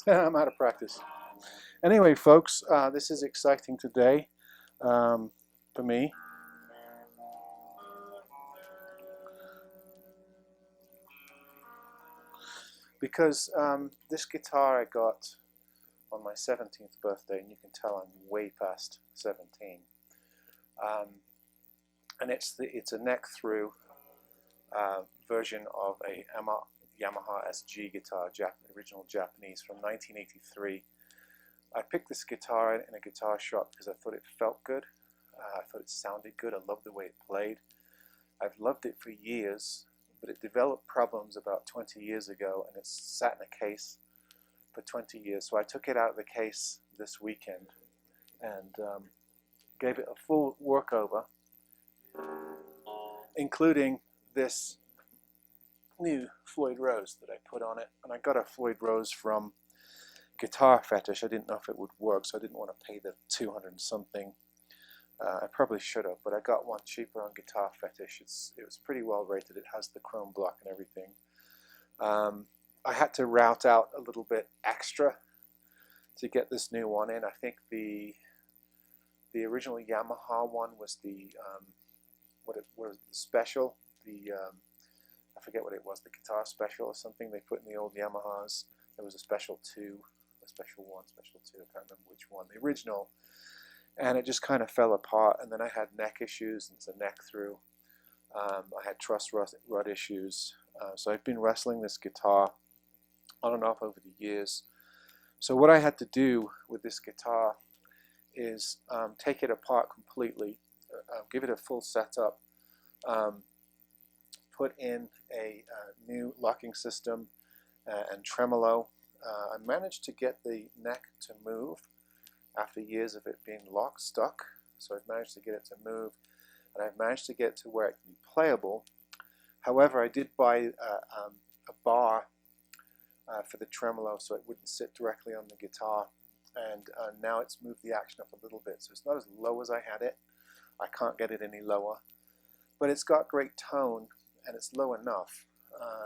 I'm out of practice. Anyway, folks, this is exciting today for me. Because this guitar I got on my 17th birthday, and you can tell I'm way past 17. And it's a neck through version of a Yamaha SG guitar, original Japanese, from 1983. I picked this guitar in a guitar shop because I thought it felt good. I thought it sounded good. I loved the way it played. I've loved it for years, but it developed problems about 20 years ago, and it's sat in a case for 20 years. So I took it out of the case this weekend and gave it a full workover, including this new Floyd Rose that I put on it. And I got a Floyd Rose from Guitar Fetish. I didn't know if it would work, so I didn't want to pay the 200 and something. I probably should have, but I got one cheaper on Guitar Fetish. It was pretty well rated. It has the chrome block and everything. I had to route out a little bit extra to get this new one in. I think the original Yamaha one was the what was the special, I forget what it was, the guitar special or something they put in the old Yamahas. There was a special 2, a special 1, special 2, I can't remember which one, the original. And it just kind of fell apart, and then I had neck issues, and it's a neck through. I had truss rod issues. So I've been wrestling this guitar on and off over the years. So what I had to do with this guitar is take it apart completely, give it a full setup, put in a new locking system and tremolo. I managed to get the neck to move after years of it being stuck. So I've managed to get it to move, and I've managed to get to where it can be playable. However, I did buy a bar for the tremolo so it wouldn't sit directly on the guitar, and now it's moved the action up a little bit, so it's not as low as I had it. I can't get it any lower, but it's got great tone, and it's low enough,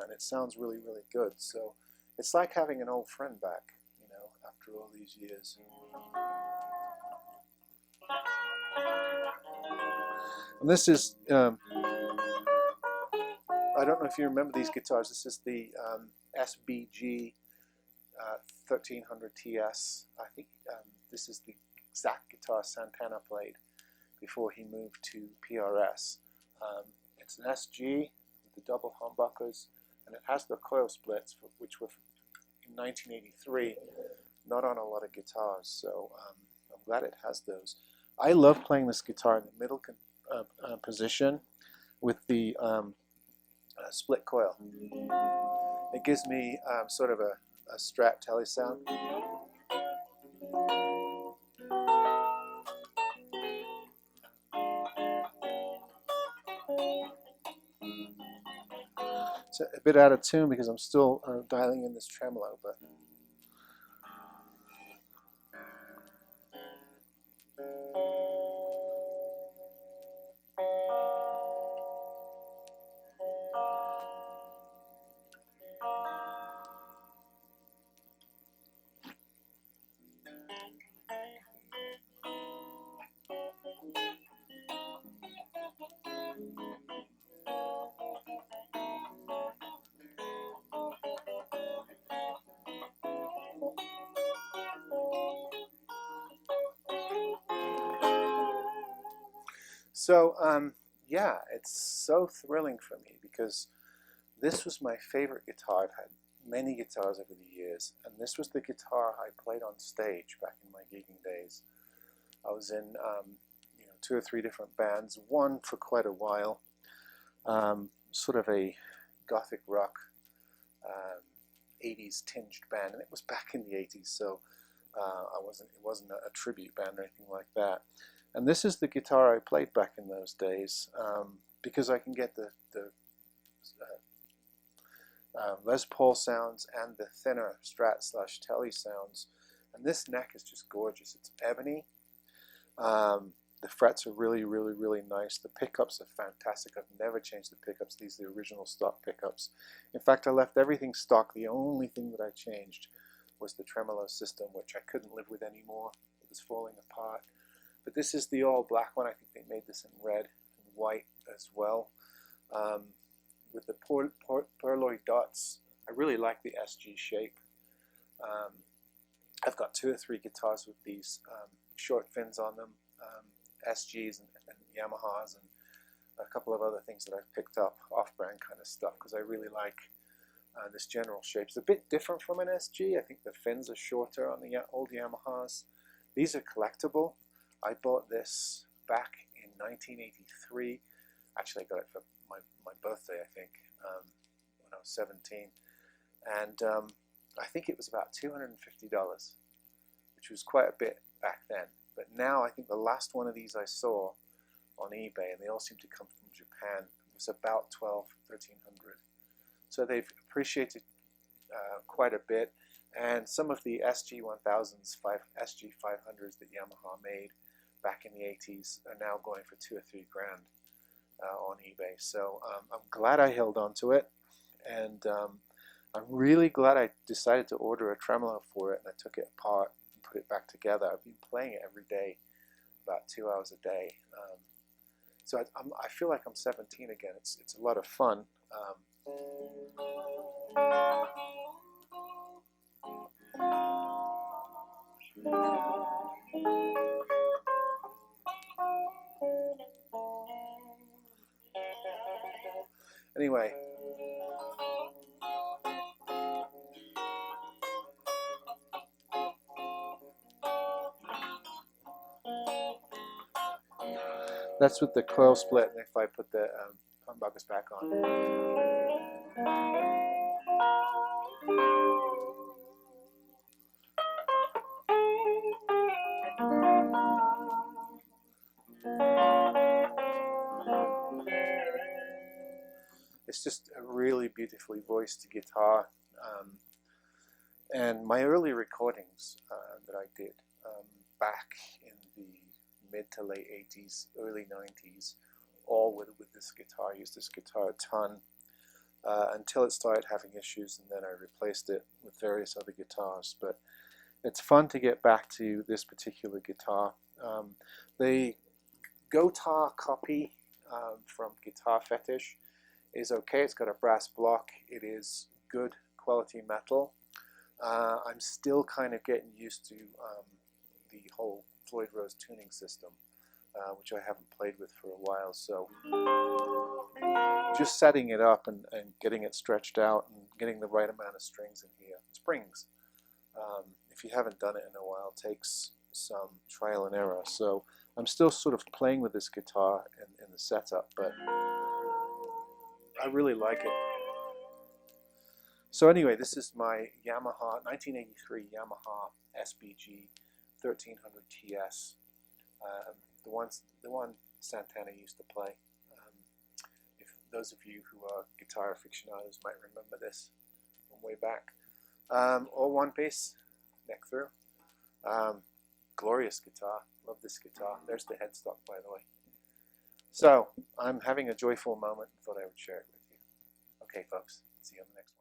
and it sounds really, really good. So it's like having an old friend back, you know, after all these years. And this is, I don't know if you remember these guitars. This is the SBG1300TS. I think this is the exact guitar Santana played before he moved to PRS. It's an SG with the double humbuckers, and it has the coil splits, which were in 1983, not on a lot of guitars. So I'm glad it has those. I love playing this guitar in the middle position with the split coil. It gives me sort of a Strat Tele sound. It's a bit out of tune because I'm still dialing in this tremolo, but so yeah, it's so thrilling for me because this was my favorite guitar. I've had many guitars over the years, and this was the guitar I played on stage back in my gigging days. I was in 2 or 3 different bands, one for quite a while, sort of a gothic rock 80s tinged band, and it was back in the 80s, so it wasn't a tribute band or anything like that. And this is the guitar I played back in those days, because I can get the Les Paul sounds and the thinner Strat/Tele sounds, and this neck is just gorgeous. It's ebony. The frets are really, really, really nice. The pickups are fantastic. I've never changed the pickups. These are the original stock pickups. In fact, I left everything stock. The only thing that I changed was the tremolo system, which I couldn't live with anymore. It was falling apart. But this is the all black one. I think they made this in red and white as well. With the pearloid dots. I really like the SG shape. I've got 2 or 3 guitars with these short fins on them. SGs and Yamahas and a couple of other things that I've picked up, off-brand kind of stuff, because I really like this general shape. It's a bit different from an SG. I think the fins are shorter on the old Yamahas. These are collectible. I bought this back in 1983. Actually, I got it for my birthday, I think, when I was 17. And I think it was about $250, which was quite a bit back then. But now I think the last one of these I saw on eBay, and they all seem to come from Japan, was about $1,200, $1,300. So they've appreciated quite a bit. And some of the SG1000s, SG500s that Yamaha made back in the 80s are now going for $2 or $3 grand on eBay. So I'm glad I held on to it, and I'm really glad I decided to order a tremolo for it, and I took it apart and put it back together. I've been playing it every day, about 2 hours a day. So I feel like I'm 17 again. It's a lot of fun. Anyway, that's with the coil split, and if I put the humbuckers back on. It's just a really beautifully voiced guitar. And my early recordings that I did back in the mid to late 80s, early 90s, all with this guitar. I used this guitar a ton until it started having issues, and then I replaced it with various other guitars. But it's fun to get back to this particular guitar. The Gotar copy from Guitar Fetish is okay. It's got a brass block. It is good quality metal. I'm still kind of getting used to the whole Floyd Rose tuning system, which I haven't played with for a while. So just setting it up and getting it stretched out and getting the right amount of strings in here. Springs, if you haven't done it in a while, takes some trial and error. So I'm still sort of playing with this guitar in the setup, but I really like it. So anyway, this is my Yamaha 1983 Yamaha SBG1300TS, the one Santana used to play. If those of you who are guitar aficionados might remember this from way back. All one piece, neck through. Glorious guitar. Love this guitar. There's the headstock, by the way. So I'm having a joyful moment and thought I would share it with you. Okay, folks. See you on the next one.